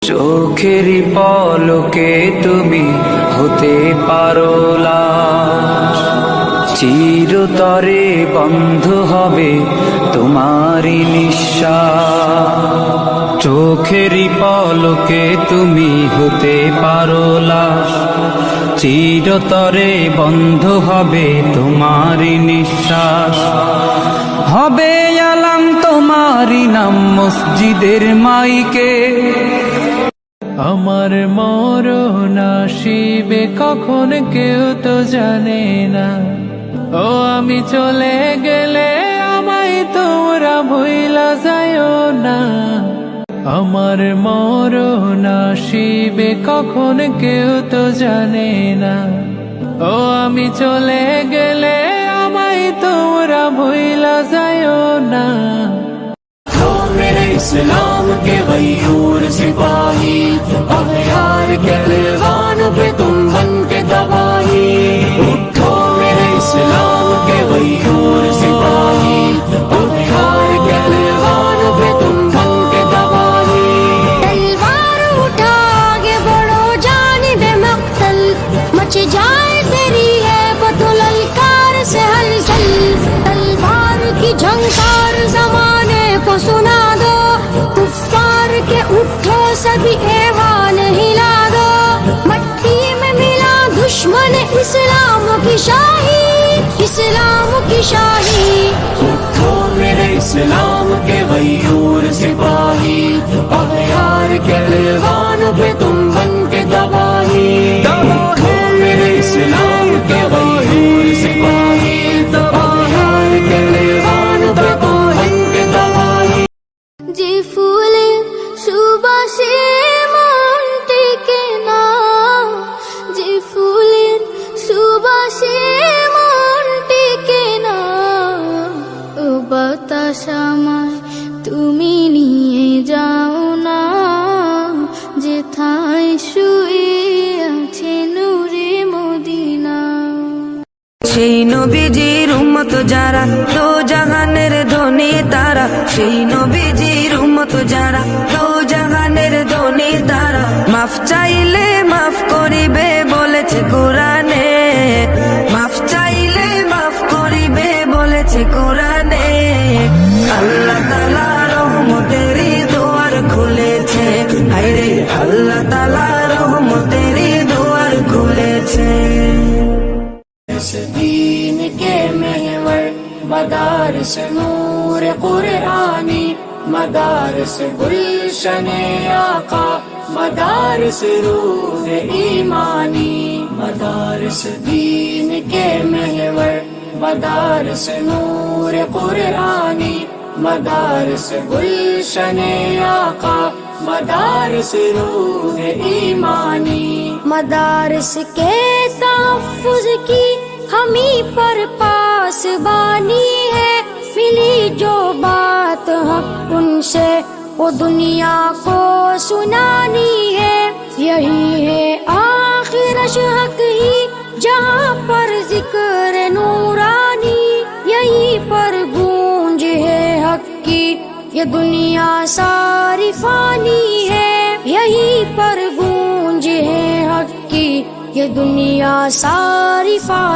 চোখেরই পলকে তুমি হতে পারো লাশ, চিরতরে বন্ধ হবে তোমারই নিঃশ্বাস। চোখেরই পলকে তুমি হতে পারো লাশ, চিরতরে বন্ধ হবে তোমারই নিঃশ্বাস। হবে আলাম তোমারই নাম মসজিদের মাইকে। আমার মরণ আসিবে কখন কেউ তো জানে না, ও আমি চলে গেলে আমায় তোমরা ভুইলা যায়ও না। আমার মরণ আসিবে কখন কেউ তো জানে না, ও আমি চলে গেলে আমায় তোমরা ভুইলা যায়ও না। मेरे इस्लाम के गयूर सिपाही, अख्तियार के ऐलान पे तुम बन के तबाही। उठो मेरे इस्लाम के गयूर सिपाही, अख्तियार के ऐलान पे तुम बन के तबाही। तलवार उठा आगे बढ़ो जानिबे मक्तल, मच जाए तेरी है बतुललकार से हलचल। तलवार की झंकार जमाने को सुना दो, कुफ्फार के उठो सभी ऐवान हिला दो। मट्टी में मिला दुश्मन इस्लाम की शाही, इस्लाम की शाही। उठो मेरे इस्लाम के गयूर सिपाही, अख्तियार के ऐलान पे तुम बन के तबाही। उठो मेरे इस्लाम के गयूर सिपाही, अख्तियार के ऐलान पे तुम बन के तबाही। যে ফুলের সুবাসে মন টেকে না, যে ফুলের সুবাসে মন টেকে না, ও বাতাস আমায় তুমি নিয়ে যাও না, যেথায় শুয়ে আছে নূরে মদিনা। সেই নবীজির উম্মত যারা, দো জাহানের ধনী তারা। সেই নবীজির উম্মত যারা, দো জাহানের ধনী তারা। মাফ চাইলে মাফ করিবে বলেছে কোরআনে, মাফ চাইলে মাফ করিবে বলেছে কোরআনে। আল্লাহ তাআলা রহমতেরই দুয়ার খুলেছে, হায়রে আল্লাহ তাআলা রহমতেরই দুয়ার খুলেছে। इस दीन के महवर मदारिस नूर कुरानी, मदारिस गुलशन आका, मदारिस रूह ईमानी। मदारिस दीन के महवर मदारिस नूर कुरानी, मदारिस गुलशन आका, मदारिस रूह ईमानी। मदारिस के तहफ्फुज़ की हमी पर पासबानी है, मिली जो बात हक उनसे वो दुनिया को सुनानी है। यही है आखिर हक ही जहाँ पर जिक्र नूरानी, यही पर गूंज है हक की ये दुनिया सारी फानी है। यही पर गूंज है हक की ये दुनिया सारी फानी।